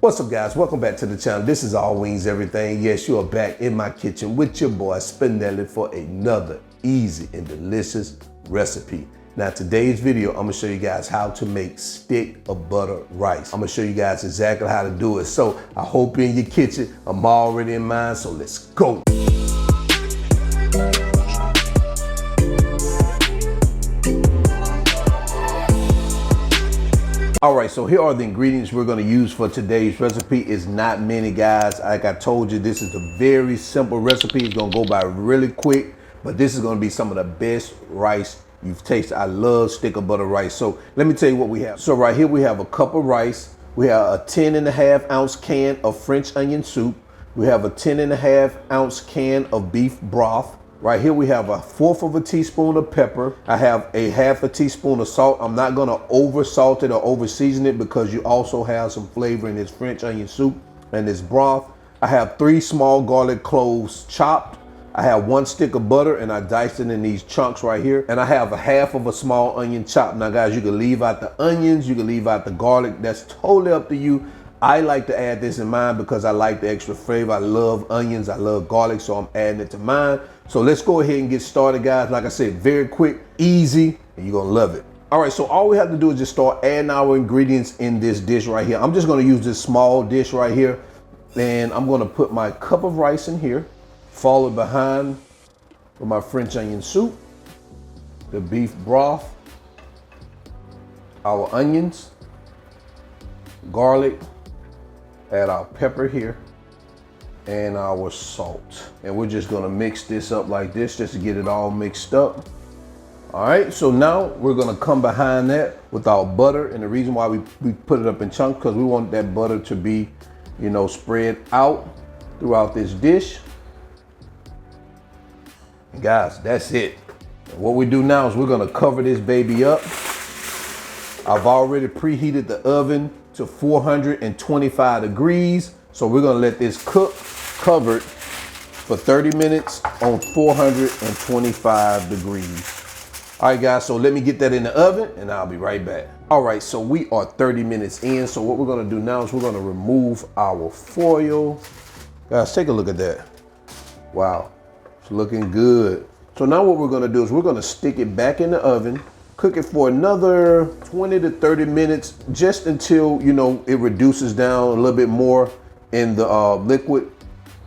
What's up, guys? Welcome back to the channel. This is All Wings Everything. Yes, you are back in my kitchen with your boy Spinelli for another easy and delicious recipe. Now, today's video, I'm gonna show you guys how to make stick of butter rice. I'm gonna show you guys exactly how to do it. So I hope you're in your kitchen. I'm already in mine, so let's go. All right, so here are the ingredients we're gonna use for today's recipe. It's not many, guys. Like I told you, this is a very simple recipe. It's gonna go by really quick, but this is gonna be some of the best rice you've tasted. I love stick of butter rice. So let me tell you what we have. So right here we have a cup of rice. We have a 10.5 ounce can of French onion soup. We have a 10.5 ounce can of beef broth. Right here we have 1/4 of a teaspoon of pepper. I have a 1/2 teaspoon of salt. I'm not gonna over salt it or over season it because you also have some flavor in this French onion soup and this broth. I have 3 small garlic cloves chopped. I have 1 stick of butter and I diced it in these chunks right here. And I have a 1/2 of a small onion chopped. Now guys, you can leave out the onions, you can leave out the garlic. That's totally up to you. I like to add this in mine because I like the extra flavor. I love onions, I love garlic, so I'm adding it to mine. So let's go ahead and get started, guys. Like I said, very quick, easy, and you're gonna love it. All right, so all we have to do is just start adding our ingredients in this dish right here. I'm just gonna use this small dish right here, and I'm gonna put my cup of rice in here, followed behind with my French onion soup, the beef broth, our onions, garlic, add our pepper here, and our salt. And we're just gonna mix this up like this just to get it all mixed up. All right, so now we're gonna come behind that with our butter. And the reason why we put it up in chunks, because we want that butter to be, you know, spread out throughout this dish. And guys, that's it. And what we do now is we're gonna cover this baby up. I've already preheated the oven to 425 degrees. So we're gonna let this cook covered for 30 minutes on 425 degrees. All right, guys, so let me get that in the oven and I'll be right back. All right, so we are 30 minutes in. So what we're gonna do now is we're gonna remove our foil. Guys, take a look at that. Wow, it's looking good. So now what we're gonna do is we're gonna stick it back in the oven, cook it for another 20 to 30 minutes, just until, you know, it reduces down a little bit more in the liquid.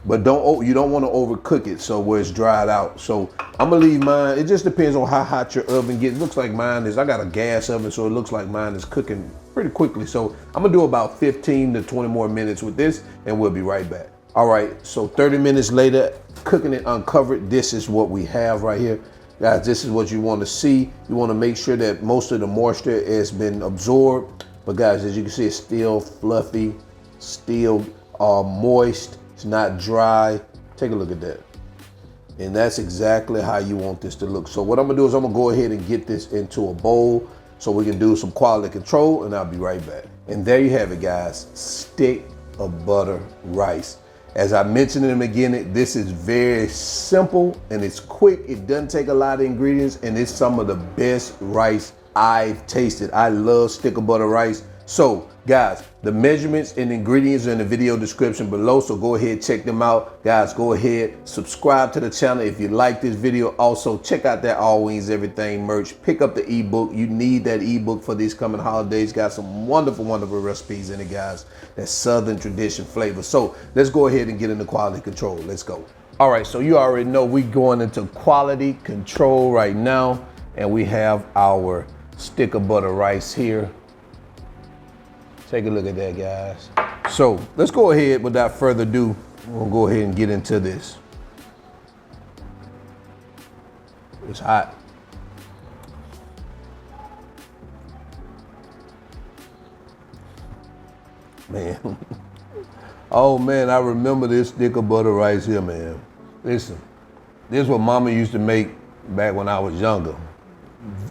But you don't want to overcook it so where it's dried out. So I'm gonna leave mine. It just depends on how hot your oven gets. It looks like mine is, I got a gas oven, so it looks like mine is cooking pretty quickly. So I'm gonna do about 15 to 20 more minutes with this and we'll be right back. All right, so 30 minutes later, cooking it uncovered, this is what we have right here. Guys, this is what you want to see. You want to make sure that most of the moisture has been absorbed. But guys, as you can see, it's still fluffy, still moist. It's not dry. Take a look at that. And that's exactly how you want this to look. So what I'm gonna do is I'm gonna go ahead and get this into a bowl so we can do some quality control, and I'll be right back. And there you have it, guys. Stick of butter rice. As I mentioned in the beginning, this is very simple and it's quick. It doesn't take a lot of ingredients and it's some of the best rice I've tasted. I love stick of butter rice. So guys, the measurements and ingredients are in the video description below, so go ahead, check them out. Guys, go ahead, subscribe to the channel if you like this video. Also, check out that All Wings Everything merch. Pick up the ebook. You need that ebook for these coming holidays. Got some wonderful, wonderful recipes in it, guys. That Southern tradition flavor. So let's go ahead and get into quality control. Let's go. All right, so you already know we're going into quality control right now, and we have our stick of butter rice here. Take a look at that, guys. So let's go ahead, without further ado, we'll go ahead and get into this. It's hot. Man. Oh man, I remember this stick of butter rice here, man. Listen, this is what mama used to make back when I was younger.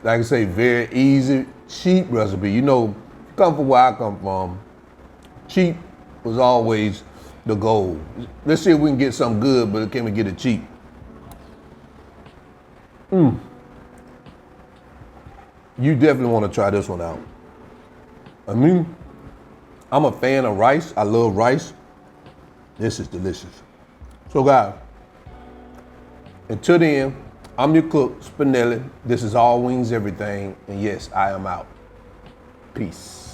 Like I say, very easy, cheap recipe. You know, come from where I come from, cheap was always the goal. Let's see if we can get something good, but can we get it cheap? You definitely want to try this one out. I mean, I'm a fan of rice. I love rice. This is delicious. So guys, until then, I'm your cook, Spinelli. This is All Wings Everything. And yes, I am out. Peace.